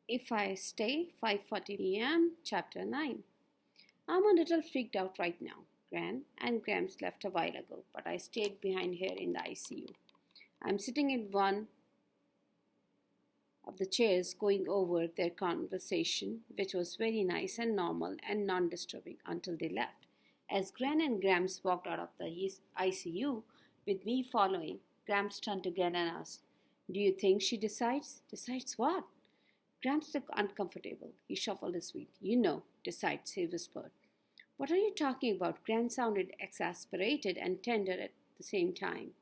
If I Stay, 5:40 a.m., Chapter 9. I'm a little freaked out right now, Gran, and Grams left a while ago, but I stayed behind here in the ICU. I'm sitting in one of the chairs going over their conversation, which was very nice and normal and non disturbing until they left. As Gran and Grams walked out of the ICU, with me following, Grams turned to Gran and asked, "Do you think she decides?" "Decides what?" Gramps looked uncomfortable. He shuffled his feet. "You know, decides," he whispered. "What are you talking about?" Grant sounded exasperated and tender at the same time.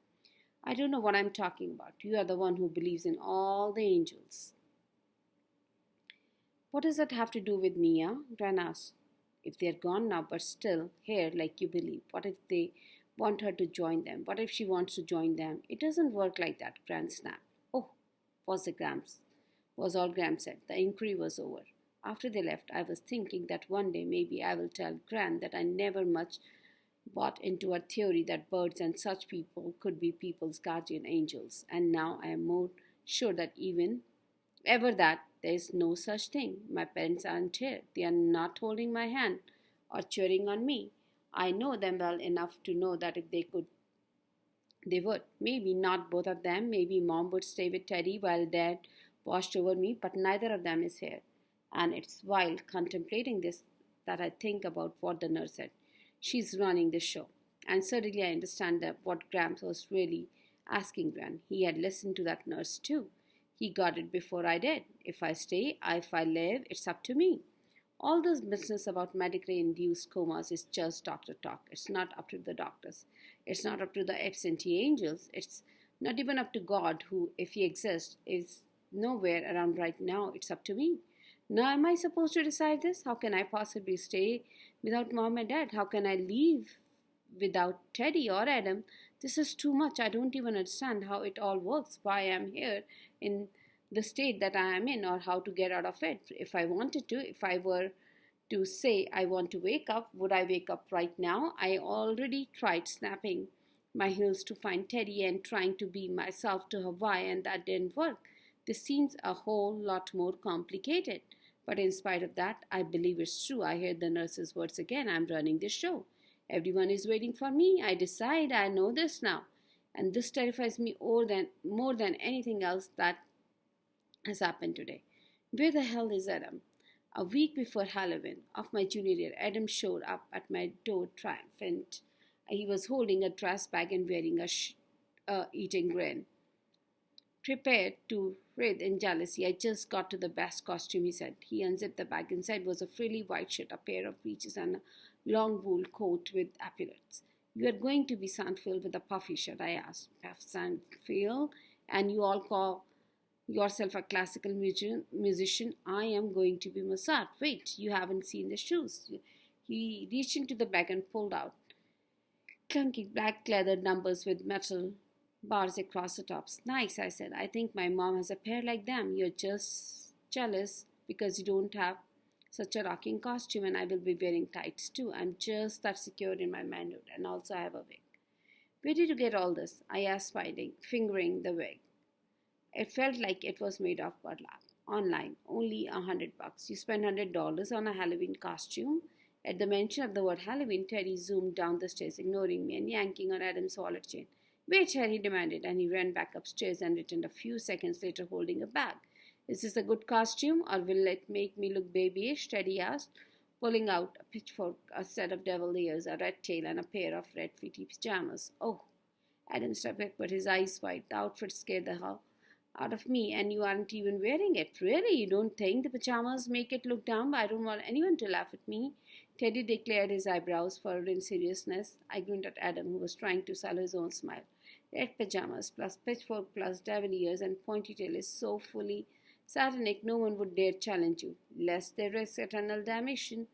"I don't know what I'm talking about. You are the one who believes in all the angels." "What does that have to do with Mia?" Grant asked. "If they're gone now, but still here like you believe, what if they want her to join them? What if she wants to join them?" "It doesn't work like that," Grant snapped. "Oh," was the Gramps was all Graham said. The inquiry was over. After they left, I was thinking that one day maybe I will tell Gran that I never much bought into a theory that birds and such people could be people's guardian angels, and now I am more sure that even ever that there is no such thing. My parents aren't here. They are not holding my hand or cheering on me. I know them well enough to know that if they could, they would. Maybe not both of them. Maybe mom would stay with Teddy while dad watched over me, but neither of them is here. And it's while contemplating this that I think about what the nurse said. She's running the show. And suddenly I understand that what Gramps was really asking Gran. He had listened to that nurse too. He got it before I did. If I stay, if I live, it's up to me. All this business about medically induced comas is just doctor talk. It's not up to the doctors. It's not up to the absentee angels. It's not even up to God, who, if he exists, is nowhere around right now. It's up to me. Now, am I supposed to decide this? How can I possibly stay without mom and dad? How can I leave without Teddy or Adam? This is too much. I don't even understand how it all works, why I'm here in the state that I am in, or how to get out of it. If I wanted to, if I were to say I want to wake up, would I wake up right now? I already tried snapping my heels to find Teddy and trying to be myself to Hawaii, and that didn't work. This seems a whole lot more complicated. But in spite of that, I believe it's true. I heard the nurse's words again. I'm running this show. Everyone is waiting for me. I decide. I know this now. And this terrifies me more than anything else that has happened today. Where the hell is Adam? A week before Halloween of my junior year, Adam showed up at my door triumphant. He was holding a trash bag and wearing a eating grin. Prepared to writhe in jealousy. "I just got to the best costume," he said. He unzipped the bag. Inside was a frilly white shirt, a pair of breeches, and a long wool coat with epaulets. "You are going to be Sandfield with a puffy shirt?" I asked. "Puff Sandfield? And you all call yourself a classical musician? I am going to be Mozart. Wait, you haven't seen the shoes." He reached into the bag and pulled out clunky black leather numbers with metal bars across the tops. "Nice," I said. "I think my mom has a pair like them. You're just jealous because you don't have such a rocking costume, and I will be wearing tights too. I'm just that secure in my manhood, and also I have a wig." "Where did you get all this?" I asked, fingering the wig. It felt like it was made of burlap. "Online, only $100. You spend $100 on a Halloween costume?" At the mention of the word Halloween, Teddy zoomed down the stairs, ignoring me and yanking on Adam's wallet chain. "Wait here," he demanded, and he ran back upstairs and returned a few seconds later holding a bag. "Is this a good costume, or will it make me look babyish?" Teddy asked, pulling out a pitchfork, a set of devil ears, a red tail, and a pair of red fleecy pajamas. "Oh!" Adam stepped back, but his eyes wide. "The outfit scared the hell out of me, and you aren't even wearing it. Really? You don't think the pajamas make it look dumb? I don't want anyone to laugh at me." Teddy declared, his eyebrows furrowed in seriousness. I grinned at Adam, who was trying to sell his own smile. "Red pajamas plus pitchfork plus devil ears and pointy tail is so fully satanic no one would dare challenge you, lest they risk eternal damnation,"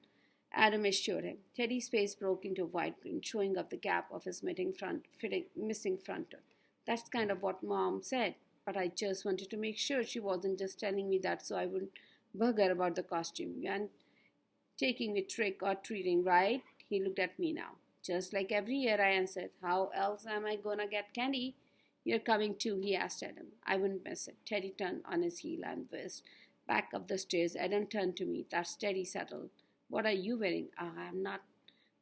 Adam assured him. Teddy's face broke into a wide grin, showing up the gap of his missing front tooth. "That's kind of what Mom said, but I just wanted to make sure she wasn't just telling me that so I wouldn't bug her about the costume. You aren't taking me trick or treating, right?" He looked at me now. "Just like every year," I answered. "How else am I gonna get candy?" "You're coming too?" he asked Adam. "I wouldn't miss it." Teddy turned on his heel and whizzed back up the stairs. Adam turned to me, that steady, settled. What are you wearing? Ah, I'm not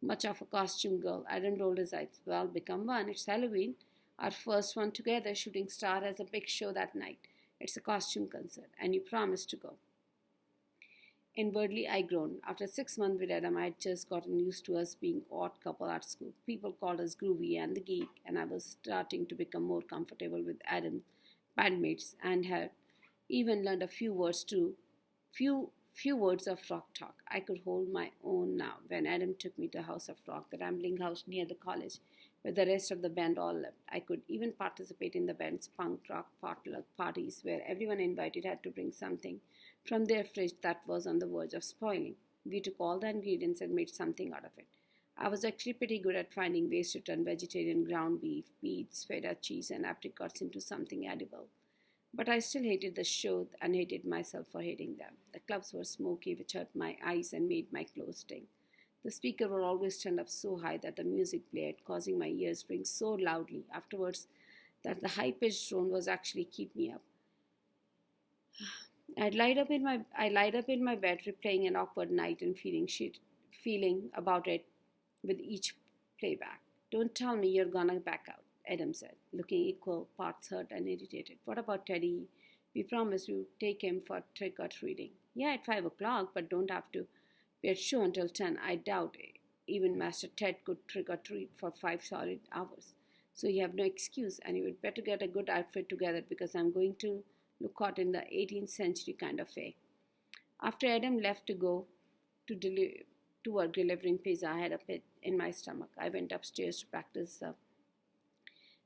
much of a costume girl. Adam rolled his eyes. Well, become one. It's Halloween. Our first one together. Shooting Star has a big show that night. It's a costume concert, and you promised to go. Inwardly, I groaned. After 6 months with Adam, I had just gotten used to us being odd couple at school. People called us Groovy and the Geek, and I was starting to become more comfortable with Adam's bandmates and had even learned a few words of rock talk. I could hold my own now when Adam took me to House of Rock, the rambling house near the college, where the rest of the band all lived. I could even participate in the band's punk rock potluck parties where everyone invited had to bring something from their fridge that was on the verge of spoiling. We took all the ingredients and made something out of it. I was actually pretty good at finding ways to turn vegetarian ground beef, beets, feta cheese, and apricots into something edible. But I still hated the show and hated myself for hating them. The clubs were smoky, which hurt my eyes and made my clothes sting. The speaker would always turned up so high that the music blared, causing my ears to ring so loudly afterwards that the high-pitched drone was actually keep me up. I lied up in my bed, replaying an awkward night and feeling about it with each playback. Don't tell me you're gonna back out, Adam said, looking equal parts hurt and irritated. What about Teddy? We promised we would take him for trick or treating. Yeah, at 5 o'clock, but don't have to be at show until 10. I doubt even Master Ted could trick or treat for 5 solid hours. So you have no excuse, and you would better get a good outfit together because I'm going to look hot in the 18th century kind of way. After Adam left to go to work delivering pizza, I had a pit in my stomach. I went upstairs to practice the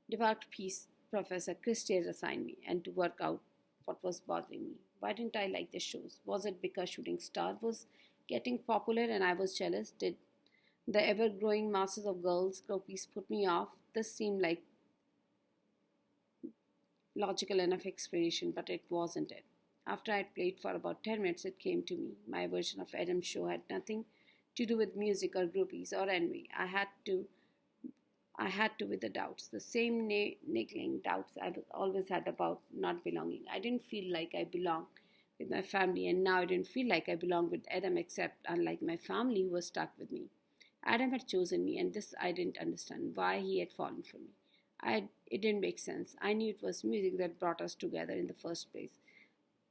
devout peace Professor Christie had assigned me and to work out what was bothering me. Why didn't I like the shows? Was it because Shooting Star was getting popular and I was jealous? Did the ever growing masses of girls groupies put me off? This seemed like logical enough explanation, but it wasn't it. After I'd played for about 10 minutes, it came to me. My version of Adam's show had nothing to do with music or groupies or envy. I had to with the doubts, the same niggling doubts I've always had about not belonging. I didn't feel like I belonged with my family, and now I didn't feel like I belonged with Adam, except unlike my family who was stuck with me. Adam had chosen me, and this I didn't understand why he had fallen for me. It didn't make sense. I knew it was music that brought us together in the first place,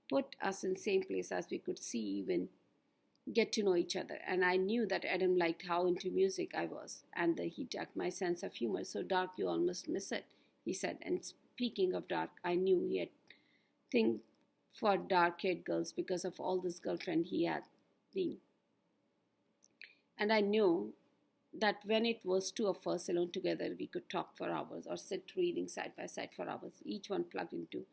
put us in the same place as we could see even get to know each other. And I knew that Adam liked how into music I was, and that he dug my sense of humor. So dark you almost miss it, he said. And speaking of dark, I knew he had thing for dark-haired girls because of all this girlfriend he had been. And I knew that when it was two of us alone together, we could talk for hours or sit reading side by side for hours, each one plugged into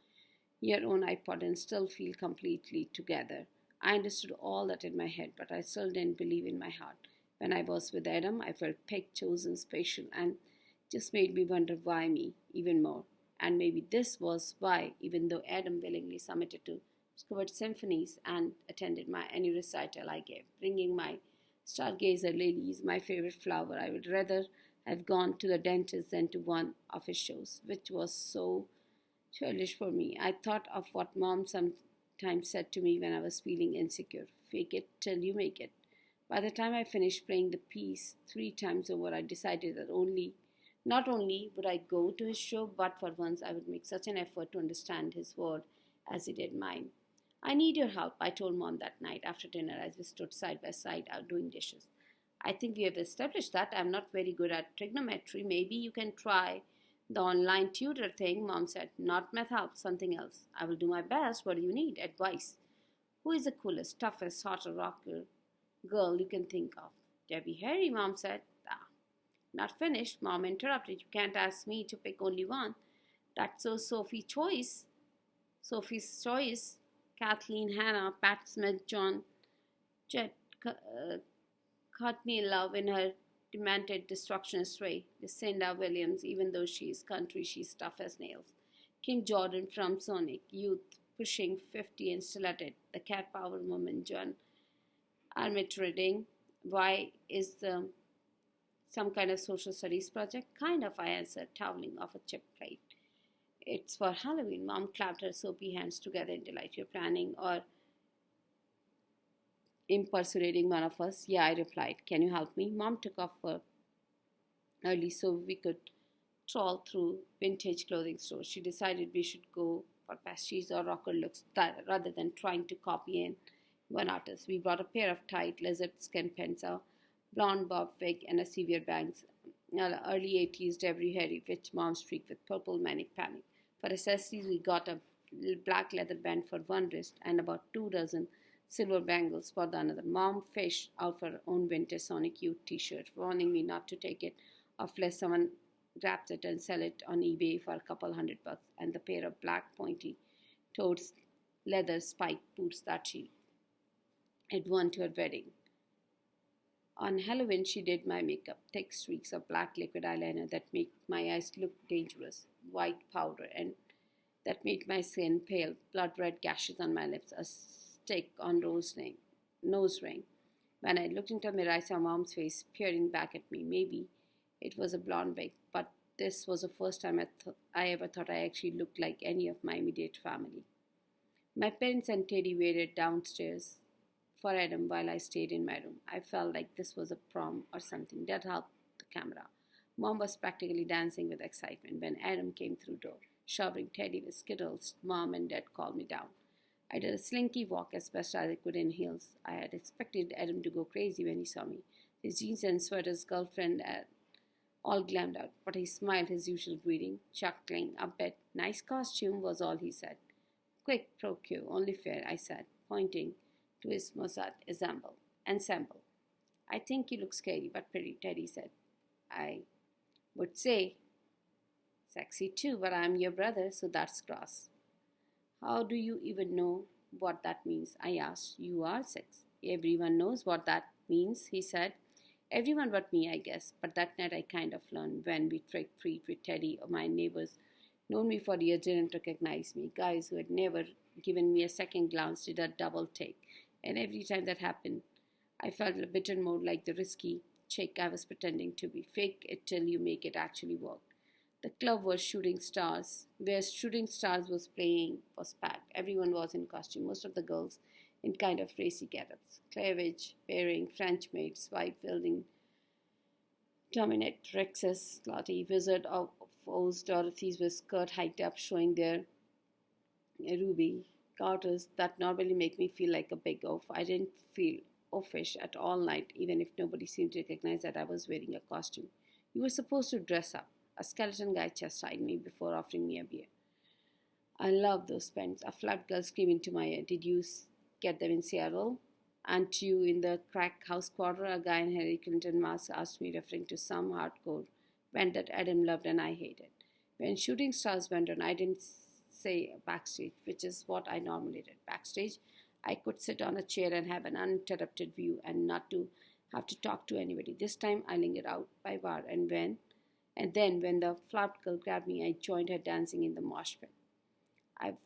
your own iPod and still feel completely together. I understood all that in my head, but I still didn't believe in my heart. When I was with Adam, I felt picked, chosen, special, and just made me wonder why me even more. And maybe this was why, even though Adam willingly submitted to discovered symphonies and attended any recital I gave, bringing my stargazer lilies, my favorite flower, I would rather have gone to the dentist than to one of his shows, which was so childish for me. I thought of what Mom sometimes said to me when I was feeling insecure: fake it till you make it. By the time I finished playing the piece 3 times over, I decided that not only would I go to his show, but for once I would make such an effort to understand his word as he did mine. I need your help, I told Mom that night after dinner as we stood side by side out doing dishes. I think we have established that I'm not very good at trigonometry. Maybe you can try the online tutor thing, Mom said. Not math help, something else. I will do my best. What do you need? Advice. Who is the coolest, toughest, hotter rocker girl you can think of? Debbie Harry, Mom said. Ah, not finished. Mom interrupted. You can't ask me to pick only one. That's so Sophie's choice. Sophie's choice. Kathleen Hanna, Pat Smith, John Jett, Courtney Love in her demented destructionist way. Lucinda Williams, even though she's country, she's tough as nails. Kim Jordan from Sonic Youth, pushing 50 and still at it. The cat power woman, John Armitage. Why is some kind of social studies project? Kind of, I answered, toweling off a chip plate. It's for Halloween. Mom clapped her soapy hands together in delight. You're planning or impersonating one of us. Yeah, I replied. Can you help me? Mom took off early so we could trawl through vintage clothing stores. She decided we should go for pastiches or rocker looks rather than trying to copy one artist. We bought a pair of tight lizard skin pants, a blonde bob wig, and a severe bangs. Early 80s Debbie Harry, which mom streaked with purple manic panic. For accessories, we got a black leather band for one wrist and about 2 dozen silver bangles for the another. Mom fished out for her own vintage Sonic Youth t-shirt, warning me not to take it off lest someone grabs it and sell it on eBay for a couple $100, and the pair of black pointy toads leather spiked boots that she had worn to her wedding. On Halloween, she did my makeup, thick streaks of black liquid eyeliner that made my eyes look dangerous, white powder, and that made my skin pale, blood red gashes on my lips, a stick on nose ring. When I looked into the mirror, I saw Mom's face peering back at me. Maybe it was a blonde wig, but this was the first time I ever thought I actually looked like any of my immediate family. My parents and Teddy waited downstairs for Adam while I stayed in my room. I felt like this was a prom or something. That helped the camera. Mom was practically dancing with excitement when Adam came through door, showering Teddy with skittles. Mom and Dad called me down. I did a slinky walk as best as I could in heels. I had expected Adam to go crazy when he saw me. His jeans and sweaters, girlfriend, all glammed out, but he smiled his usual greeting, chuckling a bit. Nice costume was all he said. Quick, procure, only fair, I said, pointing to his Mozart ensemble. I think you look scary but pretty, Teddy said. I would say sexy too, but I'm your brother, so that's cross. How do you even know what that means? I asked. You are six. Everyone knows what that means, he said. Everyone but me, I guess. But that night I kind of learned when we trick-treat with Teddy. My neighbors, known me for years, didn't recognize me. Guys who had never given me a second glance did a double take. And every time that happened, I felt a bit more like the risky chick I was pretending to be. Fake it till you make it actually work. The club was Shooting Stars, where Shooting Stars was playing, was packed. Everyone was in costume, most of the girls in kind of racy get-ups. Cleavage, wearing French maids, wife wielding dominatrixes, Lottie, Wizard of Oz, Dorothy's with skirt hiked up, showing their ruby garters that normally make me feel like a big oaf. I didn't feel offish at all night, even if nobody seemed to recognize that I was wearing a costume. You were supposed to dress up. A skeleton guy chastised me before offering me a beer. I love those pens. A flat girl screamed into my ear. Did you get them in Seattle? Aren't you in the crack house quarter? A guy in Hillary Clinton mask asked me, referring to some hardcore band that Adam loved and I hated. When Shooting Stars went on, I didn't say backstage, which is what I normally did. Backstage, I could sit on a chair and have an uninterrupted view and not to have to talk to anybody. This time I lingered out by bar, and then when the flat girl grabbed me, I joined her dancing in the mosh pit. I've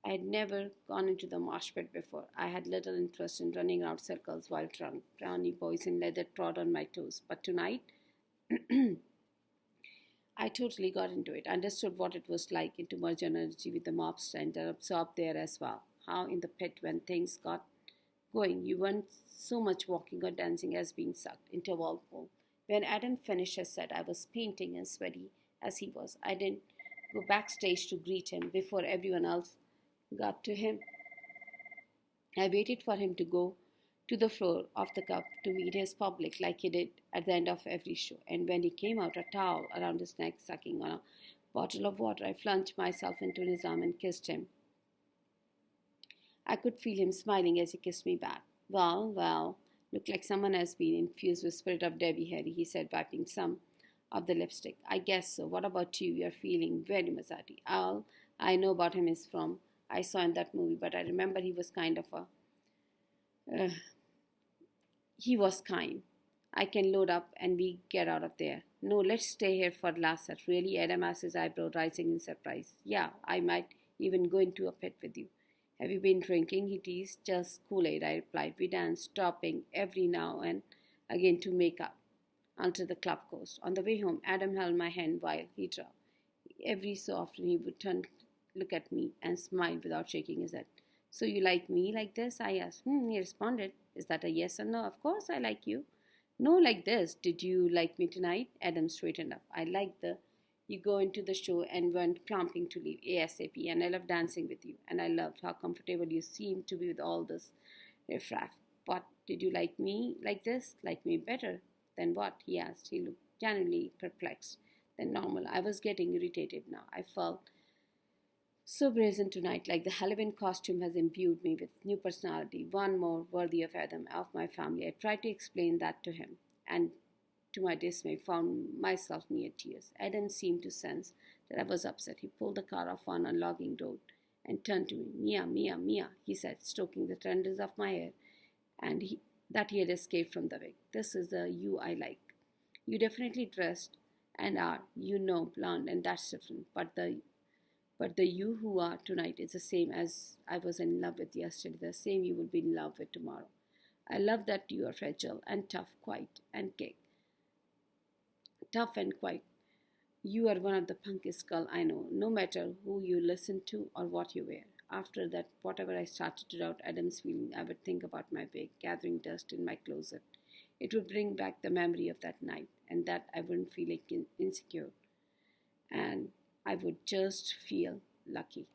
I had never gone into the mosh pit before. I had little interest in running around circles while drunk. Brownie boys in leather trod on my toes. But tonight, I totally got into it, understood what it was like to merge energy with the mobster and absorbed there as well. How in the pit, when things got going, you weren't so much walking or dancing as being sucked into a whirlpool. When Adam finished his set, I was painting and sweaty as he was. I didn't go backstage to greet him before everyone else got to him. I waited for him to go to the floor of the cup to meet his public like he did at the end of every show. And when he came out, a towel around his neck, sucking on a bottle of water, I plunged myself into his arm and kissed him. I could feel him smiling as he kissed me back. Well, look like someone has been infused with spirit of Debbie Harry, he said, wiping some of the lipstick. I guess so. What about you? You're feeling very Mazzati. All I know about him is from I saw in that movie, but I remember he was kind of he was kind. I can load up and we get out of there. No, let's stay here for last set. Really? Adam asked, his eyebrow rising in surprise. Yeah, I might even go into a pit with you. Have you been drinking? He teased. Just Kool-Aid, I replied. We danced, stopping every now and again to make up until the club closed. On the way home, Adam held my hand while he drove. Every so often he would turn, look at me, and smile without shaking his head. So you like me like this? I asked. He responded. Is that a yes or no? Of course I like you. No, like this. Did you like me tonight? Adam straightened up. I like the you go into the show and went clumping to leave ASAP, and I love dancing with you, and I loved how comfortable you seemed to be with all this riffraff. But did you like me like this? Like me better? Then what? He asked. He looked genuinely perplexed. Than normal. I was getting irritated now. I felt so brazen tonight, like the Halloween costume has imbued me with new personality, one more worthy of Adam, of my family. I tried to explain that to him, and to my dismay, found myself near tears. Adam seemed to sense that I was upset. He pulled the car off on a logging road and turned to me. Mia, Mia, Mia, he said, stroking the tendrils of my hair, and that he had escaped from the wig. This is the you I like. You definitely dressed and are, blonde, and that's different. But the you who are tonight is the same as I was in love with yesterday, the same you will be in love with tomorrow. I love that you are fragile and tough, quiet and kick. Tough and quiet. You are one of the punkest skull I know, no matter who you listen to or what you wear. After that, whatever I started to doubt Adam's feeling, I would think about my wig gathering dust in my closet. It would bring back the memory of that night, and that I wouldn't feel insecure, and I would just feel lucky.